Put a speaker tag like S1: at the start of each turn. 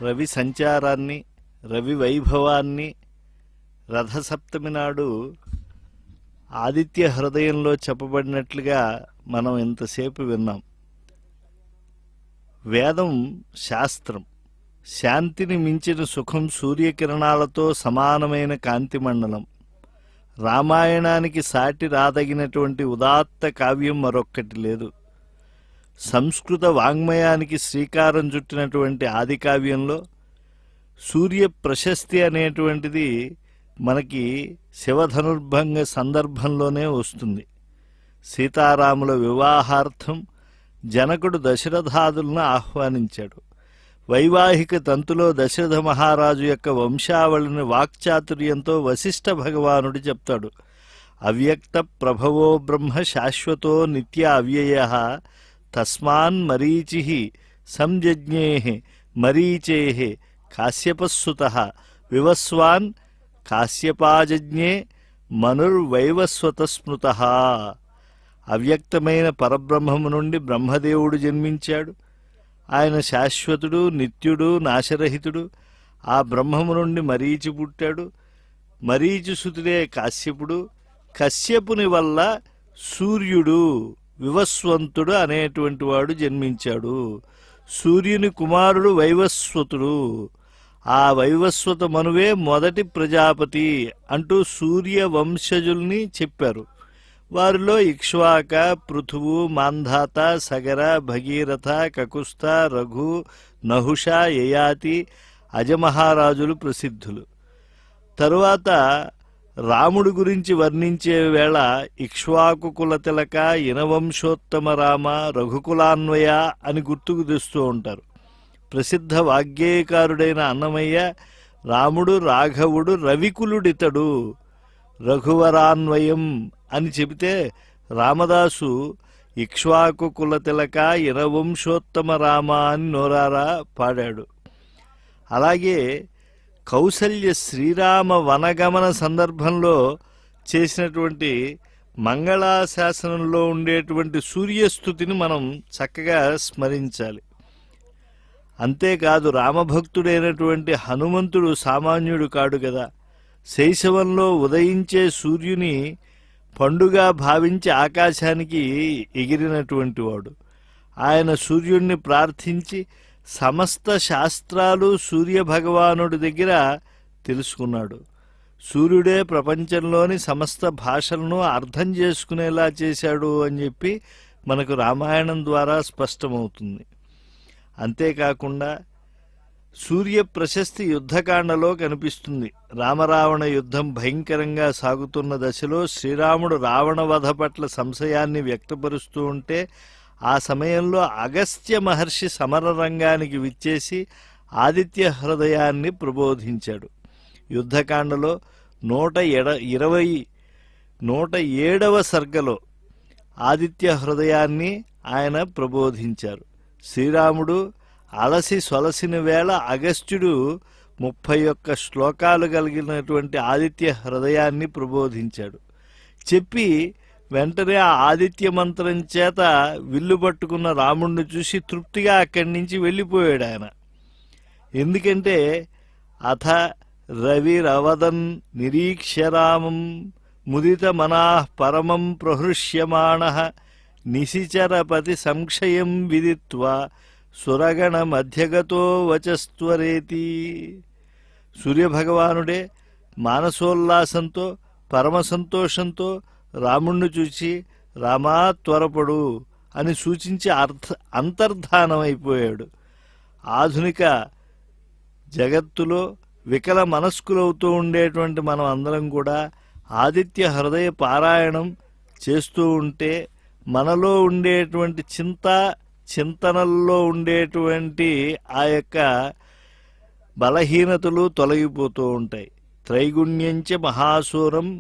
S1: రవి సంచారాన్ని, రవి వైభవాన్ని రథసప్తమి నాడు ఆదిత్య హృదయంలో చెప్పబడినట్లుగా మనం ఇంతసేపు విన్నాం. వేదం శాస్త్రం. శాంతిని మించిన సుఖం సూర్యకిరణాలతో సమానమైన కాంతిమండలం. రామాయణానికి సాటి రాదగినటువంటి ఉదాత్త కావ్యం మరొక్కటి లేదు. సంస్కృత వాంగ్మయానికి శ్రీకారం చుట్టినటువంటి ఆది కావ్యంలో సూర్య ప్రశస్తి అనేటువంటిది మనకి శివధనుర్భంగ సందర్భంలోనే వస్తుంది. సీతారాముల వివాహార్థం జనకుడు దశరథాదులను ఆహ్వానించాడు. వైవాహిక తంతులో దశరథ మహారాజు యొక్క వంశావళిని వాక్చాతుర్యంతో వశిష్ఠ భగవానుడు చెప్తాడు. అవ్యక్త ప్రభవో బ్రహ్మ శాశ్వతో నిత్య అవ్యయ తస్మాన్ మరీచి సంజజ్ఞే మరీచే కాశ్యపస్సుత వివస్వాన్ కాశ్యపాజజ్ఞే మనుర్వైవస్వత స్మృత. అవ్యక్తమైన పరబ్రహ్మము నుండి బ్రహ్మదేవుడు జన్మించాడు. ఆయన శాశ్వతుడు, నిత్యుడు, నాశరహితుడు. ఆ బ్రహ్మము నుండి మరీచి పుట్టాడు. మరీచిసుతుడే కాశ్యపుడు. కశ్యపుని వల్ల సూర్యుడు వివస్వంతుడు అనేటువంటి వాడు జన్మించాడు. సూర్యుని కుమారుడు వైవస్వతుడు. ఆ వైవస్వత మనువే మొదటి ప్రజాపతి అంటూ సూర్య వంశజుల్ని చెప్పారు. వారిలో ఇక్ష్వాక, పృథువు, మాంధాత, సగర, భగీరథ, కకుస్థ, రఘు, నహుష, యయాతి, అజమహారాజులు ప్రసిద్ధులు. తరువాత రాముడి గురించి వర్ణించే వేళ ఇక్ష్వాకు కుల తిలక, ఇనవంశోత్తమ రామ, రఘుకులాన్వయ అని గుర్తుకు తెస్తూ ఉంటారు. ప్రసిద్ధ వాగ్గేయకారుడైన అన్నమయ్య రాముడు రాఘవుడు రవికులుడితడు రఘువరాన్వయం అని చెబితే, రామదాసు ఇక్ష్వాకు కుల తిలక ఇనవంశోత్తమ రామ అని నోరారా పాడాడు. అలాగే కౌసల్య శ్రీరామ వనగమన సందర్భంలో చేసినటువంటి మంగళాశాసనంలో ఉండేటువంటి సూర్యస్థుతిని మనం చక్కగా స్మరించాలి. అంతేకాదు రామభక్తుడైనటువంటి హనుమంతుడు సామాన్యుడు కాడు కదా. శైశవంలో ఉదయించే సూర్యుని పండుగ భావించి ఆకాశానికి ఎగిరినటువంటి వాడు. ఆయన సూర్యుణ్ణి ప్రార్థించి సమస్త శాస్త్రాలు సూర్యభగవానుడి దగ్గర తెలుసుకున్నాడు. సూర్యుడే ప్రపంచంలోని సమస్త భాషలను అర్థం చేసుకునేలా చేశాడు అని చెప్పి మనకు రామాయణం ద్వారా స్పష్టమవుతుంది. అంతేకాకుండా సూర్య ప్రశస్తి యుద్ధకాండలో కనిపిస్తుంది. రామరావణ యుద్ధం భయంకరంగా సాగుతున్న దశలో శ్రీరాముడు రావణ వధ పట్ల సంశయాన్ని వ్యక్తపరుస్తూ ఉంటే ఆ సమయంలో అగస్త్య మహర్షి సమర రంగానికి విచ్చేసి ఆదిత్య హృదయాన్ని ప్రబోధించాడు. యుద్ధకాండలో 107వ సర్గలో ఆదిత్య హృదయాన్ని ఆయన ప్రబోధించారు. శ్రీరాముడు అలసి సొలసిన వేళ అగస్త్యుడు 31 శ్లోకాలు కలిగినటువంటి ఆదిత్య హృదయాన్ని ప్రబోధించాడు. చెప్పి వెంటనే ఆ ఆదిత్య మంత్రం చేత విల్లు పట్టుకున్న రాముణ్ణి చూసి తృప్తిగా అక్కడి నుంచి వెళ్ళిపోయాడు ఆయన. ఎందుకంటే అథ రవిరవదన్ నిరీక్ష్యరామం ముదిత మనాః పరమం ప్రహృష్యమాణః నిశిచరపతి సంక్షయం విదిత్వా సురగణ మధ్యగతో వచస్త్వరేతి. సూర్యభగవానుడే మానసోల్లాసంతో పరమ సంతోషంతో రాముణ్ణి చూచి రామా త్వరపడు అని సూచించి అంతర్ధానమైపోయాడు. ఆధునిక జగత్తులో వికల మనస్కులవుతూ ఉండేటువంటి మనం అందరం కూడా ఆదిత్య హృదయ పారాయణం చేస్తూ ఉంటే మనలో ఉండేటువంటి చింతనల్లో ఉండేటువంటి ఆ యొక్క బలహీనతలు తొలగిపోతూ ఉంటాయి. త్రైగుణ్యంచ మహాసూరం